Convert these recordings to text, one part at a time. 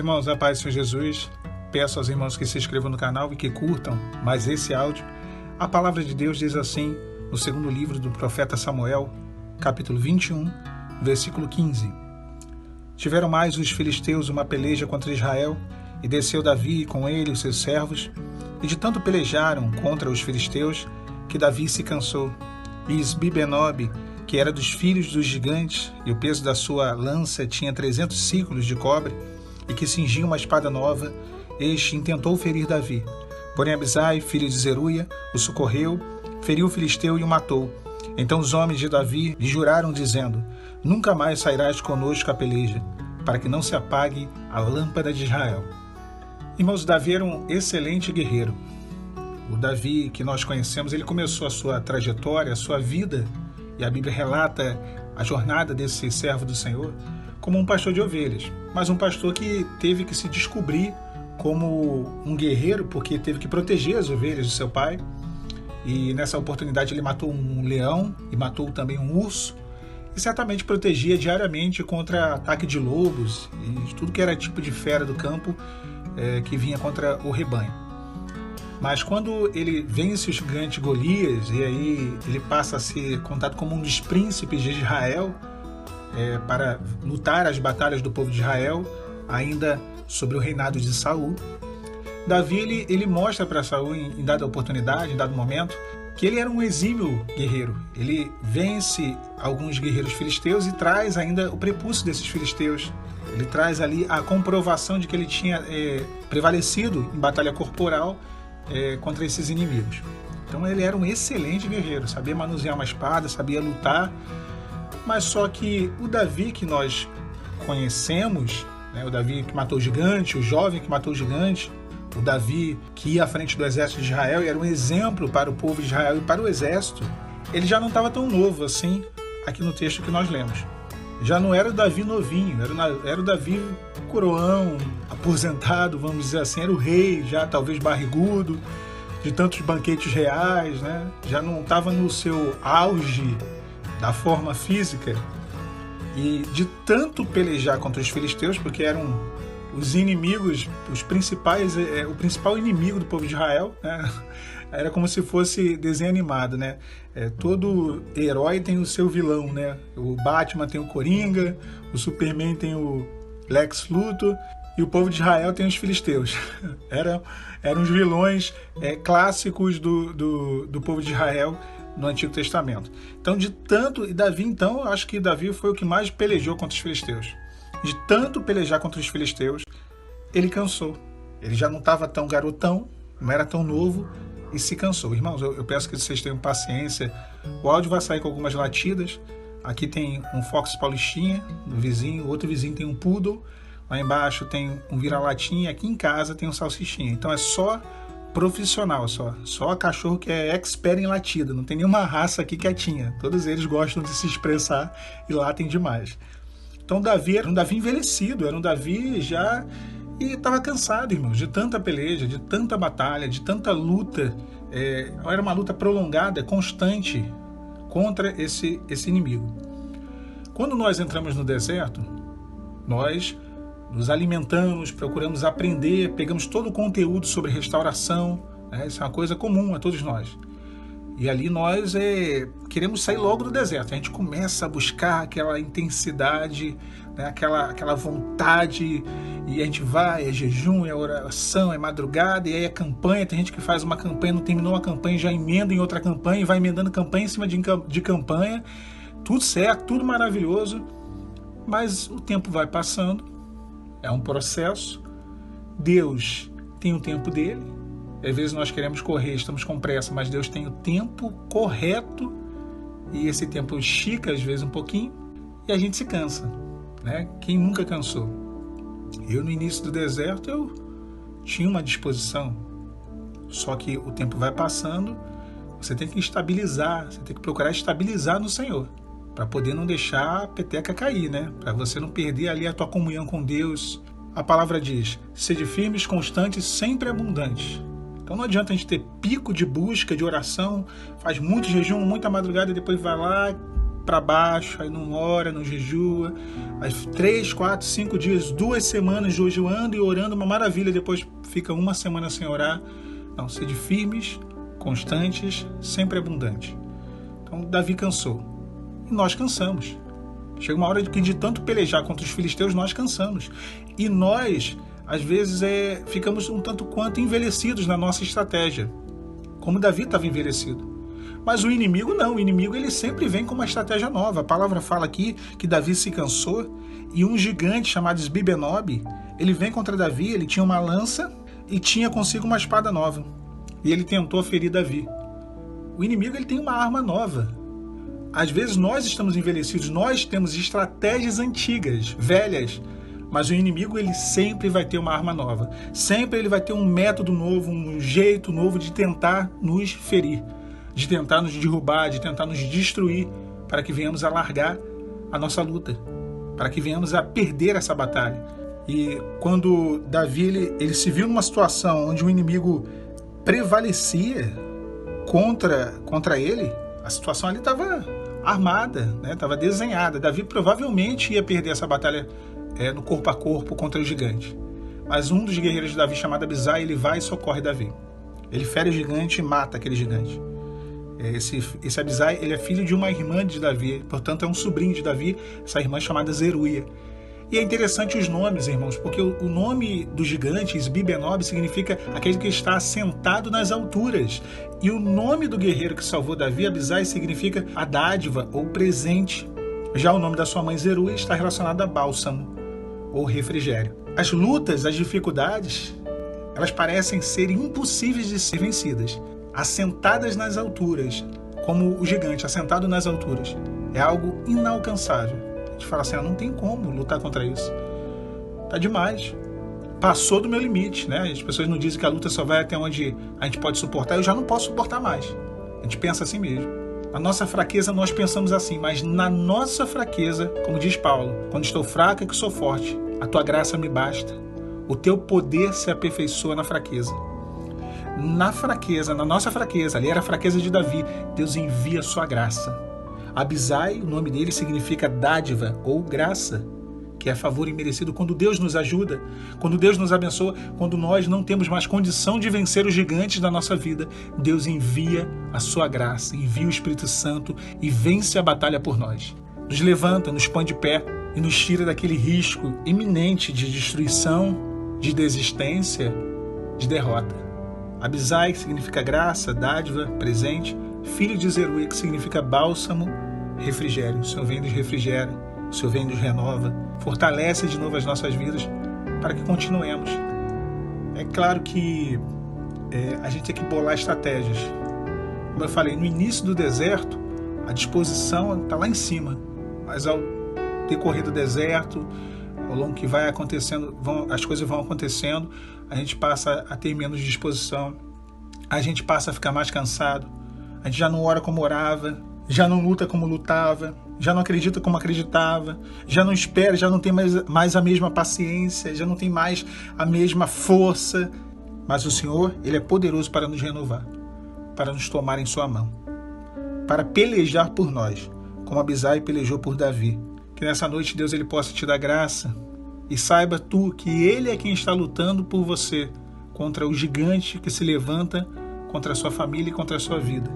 irmãos, a paz do Senhor Jesus. Peço aos irmãos que se inscrevam no canal e que curtam mais esse áudio. A palavra de Deus diz assim, no segundo livro do profeta Samuel, capítulo 21, versículo 15. Tiveram mais os filisteus uma peleja contra Israel, e desceu Davi com ele e os seus servos, e de tanto pelejaram contra os filisteus, que Davi se cansou. E Isbi-Benob, que era dos filhos dos gigantes, e o peso da sua lança tinha 300 ciclos de cobre, e que cingia uma espada nova, este intentou ferir Davi. Porém Abisai, filho de Zeruia, o socorreu, feriu o filisteu e o matou. Então os homens de Davi lhe juraram, dizendo: Nunca mais sairás conosco a peleja, para que não se apague a lâmpada de Israel. Irmãos, Davi era um excelente guerreiro. O Davi que nós conhecemos, ele começou a sua trajetória, a sua vida, e a Bíblia relata a jornada desse servo do Senhor como um pastor de ovelhas, mas um pastor que teve que se descobrir como um guerreiro, porque teve que proteger as ovelhas do seu pai, e nessa oportunidade ele matou um leão e matou também um urso, e certamente protegia diariamente contra ataque de lobos e tudo que era tipo de fera do campo que vinha contra o rebanho. Mas quando ele vence o gigante Golias, e aí ele passa a ser contado como um dos príncipes de Israel, para lutar as batalhas do povo de Israel, ainda sobre o reinado de Saul, Davi ele mostra para Saul em dada oportunidade, em dado momento, que ele era um exímio guerreiro. Ele vence alguns guerreiros filisteus e traz ainda o prepúcio desses filisteus. Ele traz ali a comprovação de que ele tinha prevalecido em batalha corporal contra esses inimigos. Então ele era um excelente guerreiro, sabia manusear uma espada, sabia lutar, mas só que o Davi que nós conhecemos, o Davi que matou o gigante, o jovem que matou o gigante, o Davi que ia à frente do exército de Israel e era um exemplo para o povo de Israel e para o exército, ele já não estava tão novo assim aqui no texto que nós lemos. Já não era o Davi novinho, era o Davi coroão, aposentado, vamos dizer assim, era o rei, já talvez barrigudo, de tantos banquetes reais, né? Já não estava no seu auge da forma física, e de tanto pelejar contra os filisteus, porque eram os inimigos, o principal inimigo do povo de Israel, né? Era como se fosse desenho animado, né? Todo herói tem o seu vilão, né? O Batman tem o Coringa, o Superman tem o Lex Luthor, e o povo de Israel tem os filisteus. Eram os vilões clássicos do povo de Israel no Antigo Testamento. Então, e Davi, então, eu acho que Davi foi o que mais pelejou contra os filisteus. De tanto pelejar contra os filisteus, ele cansou. Ele já não estava tão garotão, não era tão novo, e se cansou. Irmãos, eu peço que vocês tenham paciência. O áudio vai sair com algumas latidas. Aqui tem um Fox Paulistinha, no vizinho, o outro vizinho tem um Poodle, lá embaixo tem um vira-latinha, aqui em casa tem um salsichinha. Então é só profissional, só cachorro que é expert em latida, não tem nenhuma raça aqui quietinha, todos eles gostam de se expressar e latem demais. Então Davi era um Davi envelhecido, era um Davi já, e estava cansado, irmãos, de tanta peleja, de tanta batalha, de tanta luta, era uma luta prolongada, constante, contra esse inimigo. Quando nós entramos no deserto, nós nos alimentamos, procuramos aprender, pegamos todo o conteúdo sobre restauração, isso é uma coisa comum a todos nós. E ali nós queremos sair logo do deserto. A gente começa a buscar aquela intensidade, aquela vontade, e a gente vai, é jejum, é oração, é madrugada, e aí é campanha. Tem gente que faz uma campanha, não terminou a campanha, já emenda em outra campanha, e vai emendando campanha em cima de campanha. Tudo certo, tudo maravilhoso, mas o tempo vai passando. É um processo. Deus tem o tempo dele. Às vezes nós queremos correr, estamos com pressa, mas Deus tem o tempo correto, e esse tempo estica às vezes um pouquinho, e a gente se cansa, né? Quem nunca cansou? Eu no início do deserto eu tinha uma disposição, só que o tempo vai passando, você tem que estabilizar, você tem que procurar estabilizar no Senhor, para poder não deixar a peteca cair, né? Para você não perder ali a tua comunhão com Deus. A palavra diz: sede firmes, constantes, sempre abundantes. Então não adianta a gente ter pico de busca, de oração, faz muito jejum, muita madrugada e depois vai lá, para baixo, aí não ora, não jejua, aí 3, 4, 5 dias, 2 semanas jejuando e orando, uma maravilha, depois fica uma semana sem orar. Não, sede firmes, constantes, sempre abundantes. Então Davi cansou, e nós cansamos. Chega uma hora que de tanto pelejar contra os filisteus, nós cansamos. E nós, às vezes, ficamos um tanto quanto envelhecidos na nossa estratégia, como Davi estava envelhecido. Mas o inimigo não, o inimigo ele sempre vem com uma estratégia nova. A palavra fala aqui que Davi se cansou e um gigante chamado Esbibenob, ele vem contra Davi, ele tinha uma lança e tinha consigo uma espada nova. E ele tentou ferir Davi. O inimigo ele tem uma arma nova. Às vezes nós estamos envelhecidos, nós temos estratégias antigas, velhas, mas o inimigo ele sempre vai ter uma arma nova. Sempre ele vai ter um método novo, um jeito novo de tentar nos ferir, de tentar nos derrubar, de tentar nos destruir, para que venhamos a largar a nossa luta, para que venhamos a perder essa batalha. E quando Davi ele se viu numa situação onde o inimigo prevalecia contra ele, a situação ali estava armada, né? Estava desenhada. Davi provavelmente ia perder essa batalha no corpo a corpo contra o gigante. Mas um dos guerreiros de Davi, chamado Abisai, ele vai e socorre Davi. Ele fere o gigante e mata aquele gigante. Esse Abisai, ele é filho de uma irmã de Davi, portanto é um sobrinho de Davi, essa irmã chamada Zeruia. E é interessante os nomes, irmãos, porque o nome do gigante, Esbibenob, significa aquele que está assentado nas alturas. E o nome do guerreiro que salvou Davi, Abisai, significa a dádiva ou presente. Já o nome da sua mãe, Zeruia, está relacionado a bálsamo ou refrigério. As lutas, as dificuldades, elas parecem ser impossíveis de ser vencidas. Assentadas nas alturas, como o gigante assentado nas alturas, é algo inalcançável. A gente fala assim, não tem como lutar contra isso. Tá demais. Passou do meu limite, né? As pessoas não dizem que a luta só vai até onde a gente pode suportar. Eu já não posso suportar mais. A gente pensa assim mesmo. Na nossa fraqueza nós pensamos assim, mas na nossa fraqueza, como diz Paulo, quando estou fraco é que sou forte. A tua graça me basta. O teu poder se aperfeiçoa na fraqueza. Na fraqueza, na nossa fraqueza, ali era a fraqueza de Davi, Deus envia a sua graça. Abisai, o nome dele significa dádiva ou graça, que é favor imerecido. Quando Deus nos ajuda, quando Deus nos abençoa, quando nós não temos mais condição de vencer os gigantes da nossa vida, Deus envia a sua graça, envia o Espírito Santo e vence a batalha por nós. Nos levanta, nos põe de pé e nos tira daquele risco iminente de destruição, de desistência, de derrota. Abisai, que significa graça, dádiva, presente. Filho de Zeruia, que significa bálsamo, refrigério. O Senhor vem e nos refrigera, o Senhor vem e nos renova, fortalece de novo as nossas vidas para que continuemos. É claro que a gente tem que bolar estratégias. Como eu falei, no início do deserto, a disposição está lá em cima, mas ao decorrer do deserto, ao longo que vai acontecendo, as coisas vão acontecendo, a gente passa a ter menos disposição, a gente passa a ficar mais cansado, a gente já não ora como orava, já não luta como lutava, já não acredita como acreditava, já não espera, já não tem mais a mesma paciência, já não tem mais a mesma força. Mas o Senhor, Ele é poderoso para nos renovar, para nos tomar em sua mão, para pelejar por nós, como Abisai pelejou por Davi. Que nessa noite Deus ele possa te dar graça e saiba tu que Ele é quem está lutando por você contra o gigante que se levanta contra a sua família e contra a sua vida.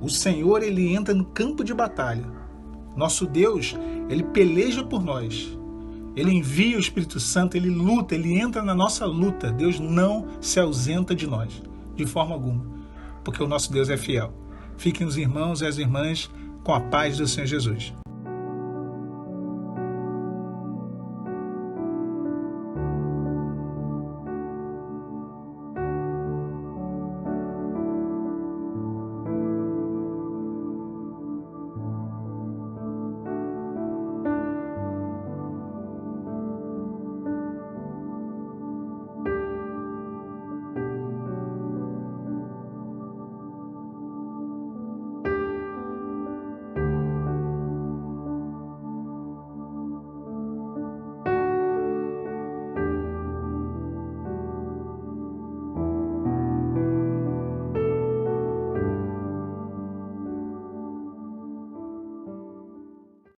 O Senhor, Ele entra no campo de batalha. Nosso Deus, Ele peleja por nós. Ele envia o Espírito Santo, Ele luta, Ele entra na nossa luta. Deus não se ausenta de nós, de forma alguma, porque o nosso Deus é fiel. Fiquem os irmãos e as irmãs com a paz do Senhor Jesus.